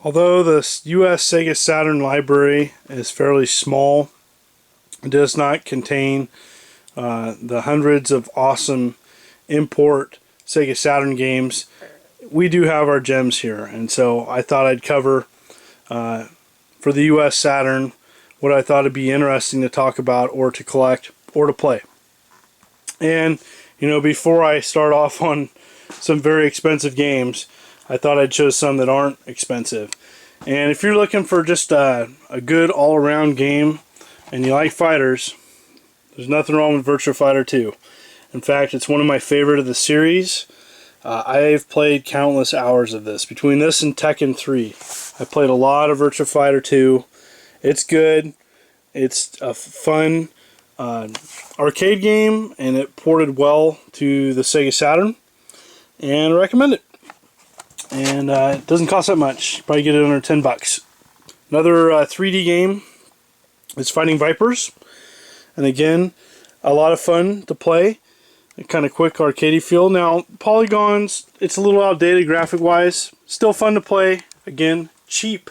Although the US Sega Saturn library is fairly small, it does not contain the hundreds of awesome import Sega Saturn games. We do have our gems here, and so I thought I'd cover for the US Saturn what I thought would be interesting to talk about or to collect or to play. And you know, before I start off on some very expensive games, I thought I'd show some that aren't expensive. And if you're looking for just a good all-around game and you like fighters, there's nothing wrong with Virtua Fighter 2. In fact, it's one of my favorite of the series. I've played countless hours of this. Between this and Tekken 3, I played a lot of Virtua Fighter 2. It's good. It's a fun arcade game, and it ported well to the Sega Saturn. And I recommend it. And it doesn't cost that much. You probably get it under 10 bucks. Another 3D game is Fighting Vipers. And again, a lot of fun to play. A kind of quick arcadey feel. Now, polygons, it's a little outdated graphic wise. Still fun to play. Again, cheap.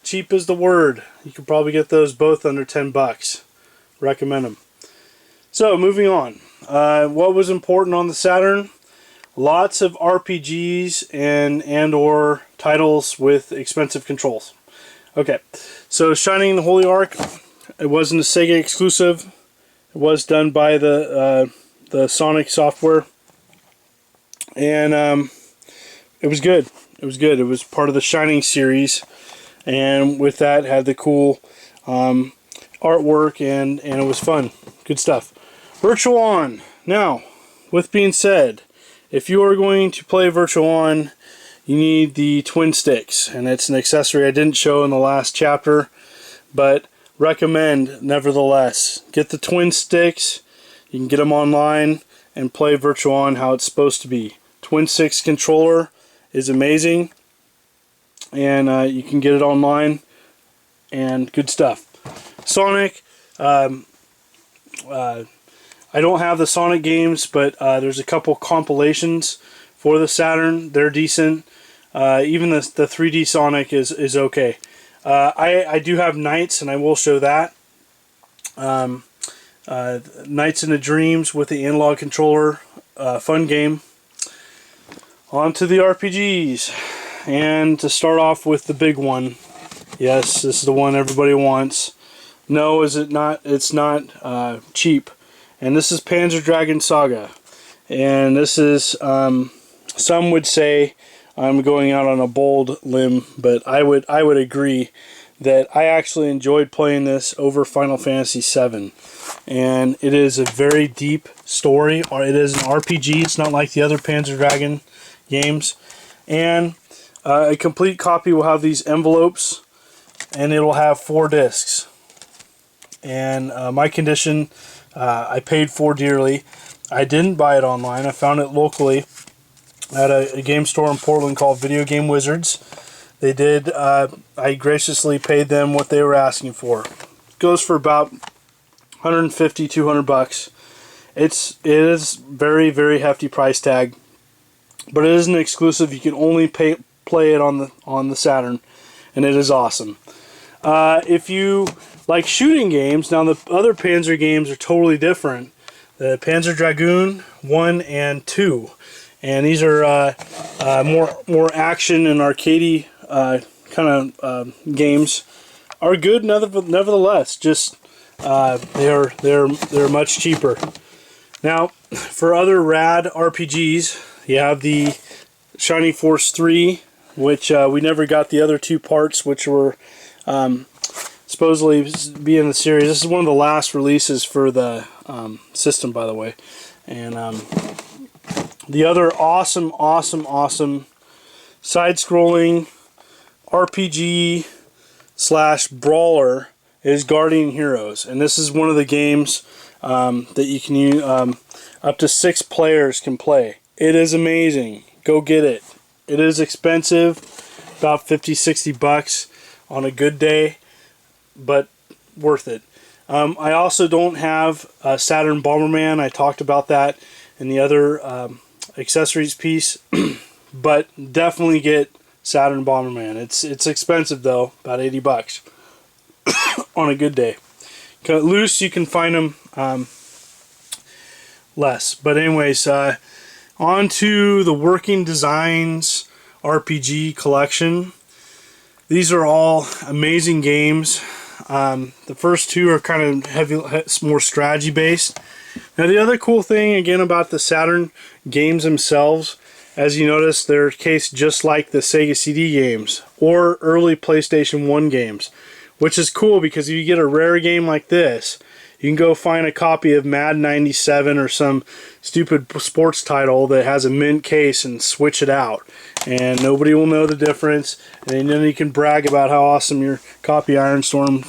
Cheap is the word. You can probably get those both under 10 bucks. Recommend them. So, moving on. What was important on the Saturn? Lots of RPGs and or titles with expensive controls. Okay, so Shining the Holy Ark, it wasn't a Sega exclusive. It was done by the Sonic software, and it was good. It was good. It was part of the Shining series, and with that had the cool artwork, and it was fun. Good stuff. Virtual On. Now, with being said, if you are going to play Virtual On, you need the twin sticks, and it's an accessory I didn't show in the last chapter, but recommend nevertheless. Get the twin sticks. You can get them online and play Virtual On how it's supposed to be. Twin sticks controller is amazing, and you can get it online, and good stuff. Sonic. I don't have the Sonic games, but there's a couple compilations for the Saturn. They're decent. Even the 3D Sonic is okay. I do have Knights, and I will show that. Knights into Dreams with the analog controller. Fun game. On to the RPGs. And to start off with the big one. Yes, this is the one everybody wants. No, is it not? It's not cheap. And this is Panzer Dragoon Saga. And this is, some would say I'm going out on a bold limb, but I would agree that I actually enjoyed playing this over Final Fantasy VII. And it is a very deep story, or it is an RPG. It's not like the other Panzer Dragoon games. And a complete copy will have these envelopes, and it'll have 4 discs. And my condition, I paid for dearly. I didn't buy it online. I found it locally at a game store in Portland called Video Game Wizards. They did. I graciously paid them what they were asking for. It goes for about 150, 200 bucks. It is very, very hefty price tag, but it is an exclusive. You can only play it on the Saturn, and it is awesome. If you like shooting games, now the other Panzer games are totally different. The Panzer Dragoon 1 and 2, and these are more action and arcadey kind of games, are good nevertheless. Just they're much cheaper. Now, for other rad RPGs, you have the Shining Force 3, which we never got the other 2 parts, which were supposedly be in the series. This is one of the last releases for the system, by the way. And the other awesome side-scrolling RPG / brawler is Guardian Heroes. And this is one of the games that you can use, up to 6 players can play. It is amazing. Go get it. It is expensive, about 50-60 bucks on a good day, but worth it. I also don't have Saturn Bomberman. I talked about that in the other accessories piece, but definitely get Saturn Bomberman. It's expensive though, about 80 bucks on a good day. Loose, you can find them less. But anyways, on to the Working Designs RPG collection. These are all amazing games. The first two are kind of more strategy based. Now the other cool thing again about the Saturn games themselves, as you notice, they're cased just like the Sega CD games or early PlayStation 1 games, which is cool because if you get a rare game like this, you can go find a copy of Madden 97 or some stupid sports title that has a mint case and switch it out, and nobody will know the difference, and then you can brag about how awesome your copy of Iron Storm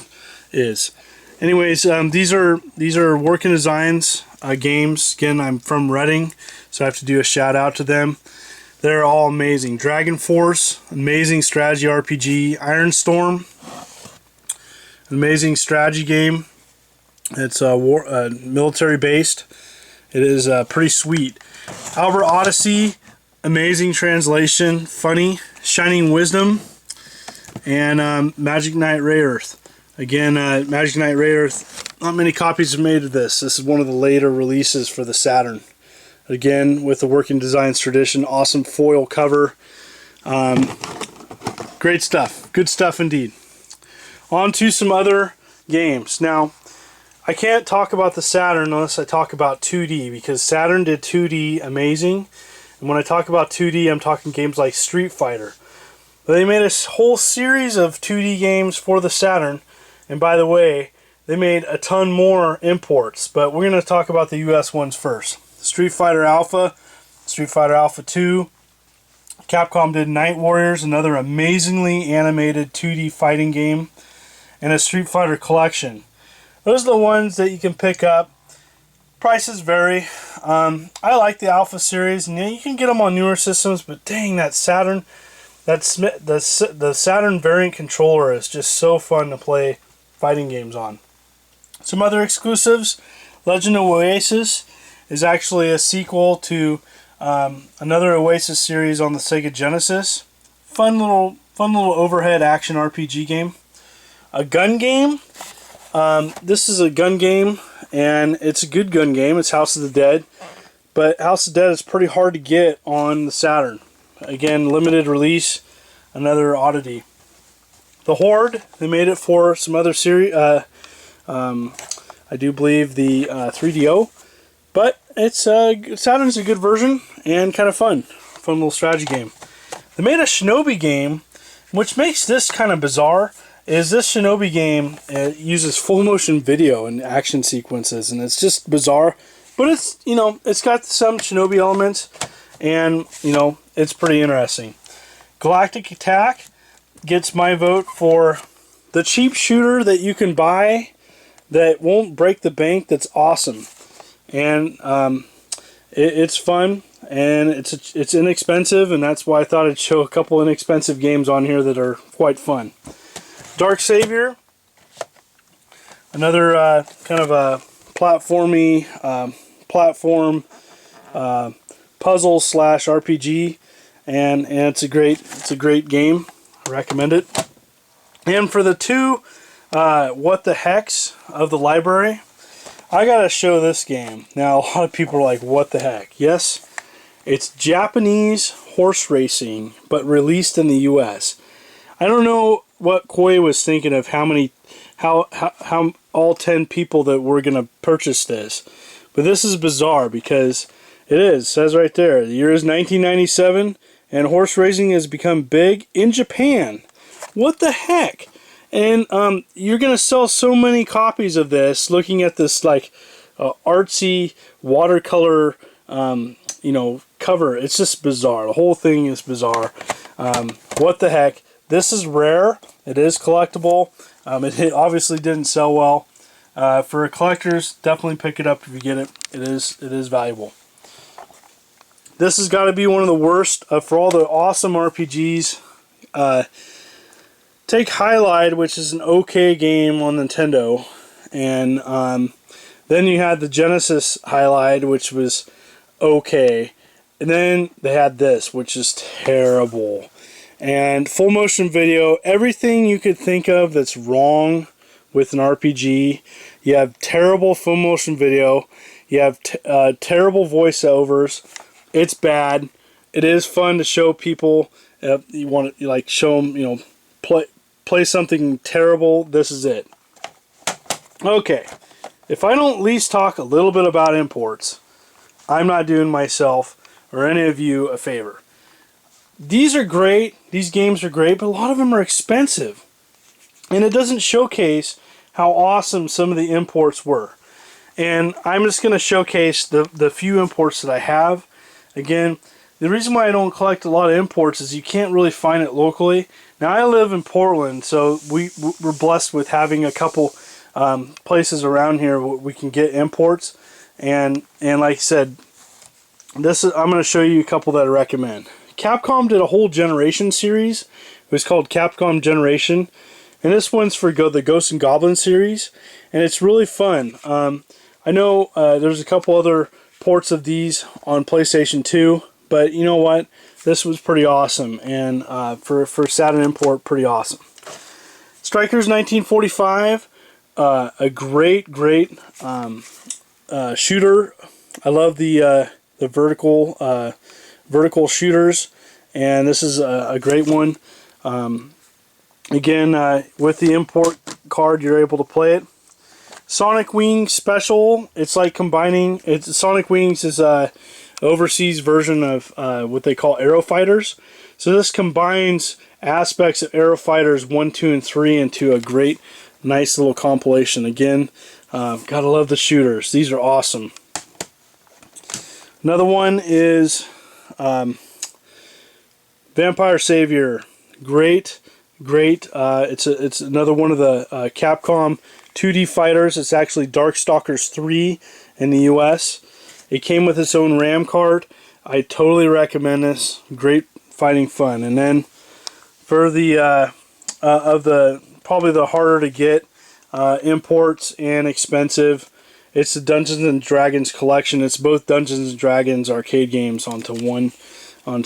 is. Anyways, these are Working Designs games. Again, I'm from Reading, so I have to do a shout out to them. They're all amazing. Dragon Force, amazing strategy RPG. Iron Storm, amazing strategy game. It's military based. It is pretty sweet. Albert Odyssey, amazing translation, funny. Shining Wisdom, and Magic Knight Rayearth. Again, Magic Knight Rayearth, not many copies are made of this. This is one of the later releases for the Saturn. Again, with the Working Designs tradition, awesome foil cover. Great stuff. Good stuff indeed. On to some other games. Now, I can't talk about the Saturn unless I talk about 2D, because Saturn did 2D amazing. And when I talk about 2D, I'm talking games like Street Fighter. They made a whole series of 2D games for the Saturn. And by the way, they made a ton more imports. But we're going to talk about the US ones first. Street Fighter Alpha, Street Fighter Alpha 2. Capcom did Night Warriors, another amazingly animated 2D fighting game. And a Street Fighter collection. Those are the ones that you can pick up. Prices vary. I like the Alpha series, and you can get them on newer systems, but dang, that Saturn, the Saturn variant controller is just so fun to play fighting games on. Some other exclusives. Legend of Oasis is actually a sequel to another Oasis series on the Sega Genesis. Fun little overhead action RPG game. A gun game. This is a gun game, and it's a good gun game. It's House of the Dead, but House of the Dead is pretty hard to get on the Saturn. Again, limited release, another oddity. The Horde, they made it for some other series. I do believe the 3DO, but it's Saturn's a good version and kind of fun little strategy game. They made a Shinobi game, which makes this kind of bizarre. Is this Shinobi game, it uses full motion video and action sequences, and it's just bizarre, but it's, you know, it's got some Shinobi elements, and, you know, it's pretty interesting. Galactic Attack gets my vote for the cheap shooter that you can buy that won't break the bank, that's awesome. And it's fun, and it's inexpensive, and that's why I thought I'd show a couple inexpensive games on here that are quite fun. Dark Savior, another kind of a platformy platform puzzle / RPG, and it's a great game. I recommend it. And for the two what the hecks of the library, I gotta show this game. Now a lot of people are like, what the heck? Yes, it's Japanese horse racing, but released in the US. I don't know what Koei was thinking of how all 10 people that were going to purchase this. But this is bizarre because it says right there, the year is 1997 and horse racing has become big in Japan. What the heck? And you're going to sell so many copies of this looking at this like artsy watercolor you know, cover. It's just bizarre. The whole thing is bizarre. What the heck? This is rare. It is collectible. It obviously didn't sell well. For collectors, definitely pick it up if you get it. It is valuable. This has got to be one of the worst for all the awesome RPGs. Take Highlight, which is an okay game on Nintendo, and then you had the Genesis Highlight, which was okay, and then they had this, which is terrible. And full motion video, everything you could think of that's wrong with an RPG. You have terrible full motion video. You have terrible voiceovers. It's bad. It is fun to show people. You want to like show them, you know, play something terrible. This is it. Okay, if I don't at least talk a little bit about imports, I'm not doing myself or any of you a favor. These are great. These games are great, but a lot of them are expensive. And it doesn't showcase how awesome some of the imports were. And I'm just going to showcase the few imports that I have. Again, the reason why I don't collect a lot of imports is you can't really find it locally. Now, I live in Portland, so we're blessed with having a couple places around here where we can get imports. And like I said, I'm going to show you a couple that I recommend. Capcom did a whole Generation series. It was called Capcom Generation. And this one's for the Ghosts and Goblins series. And it's really fun. I know there's a couple other ports of these on PlayStation 2. But you know what? This was pretty awesome. And for Saturn import, pretty awesome. Strikers 1945. A great shooter. I love the vertical shooters, and this is a great one. Again, with the import card, you're able to play it. Sonic Wings Special. It's like combining. Sonic Wings is a overseas version of what they call Aero Fighters. So this combines aspects of Aero Fighters 1, 2, and 3 into a great, nice little compilation. Again, gotta love the shooters. These are awesome. Another one is Vampire Savior. Great. It's another one of the Capcom 2D fighters. It's actually Darkstalkers 3 in the US. It came with its own RAM card. I totally recommend this. Great fighting fun. And then for the probably the harder to get imports and expensive, it's the Dungeons and Dragons collection. It's both Dungeons and Dragons arcade games onto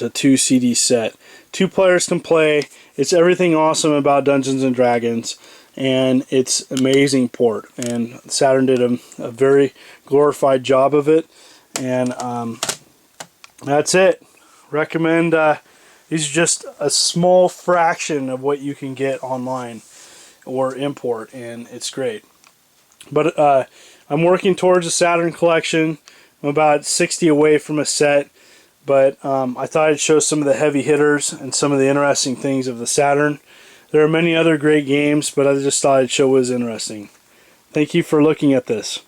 2 CD set. 2 players can play. It's everything awesome about Dungeons and Dragons, and it's amazing port. And Saturn did a very glorified job of it. And that's it. Recommend. These are just a small fraction of what you can get online or import, and it's great. But I'm working towards a Saturn collection. I'm about 60 away from a set, but I thought I'd show some of the heavy hitters and some of the interesting things of the Saturn. There are many other great games, but I just thought I'd show what was interesting. Thank you for looking at this.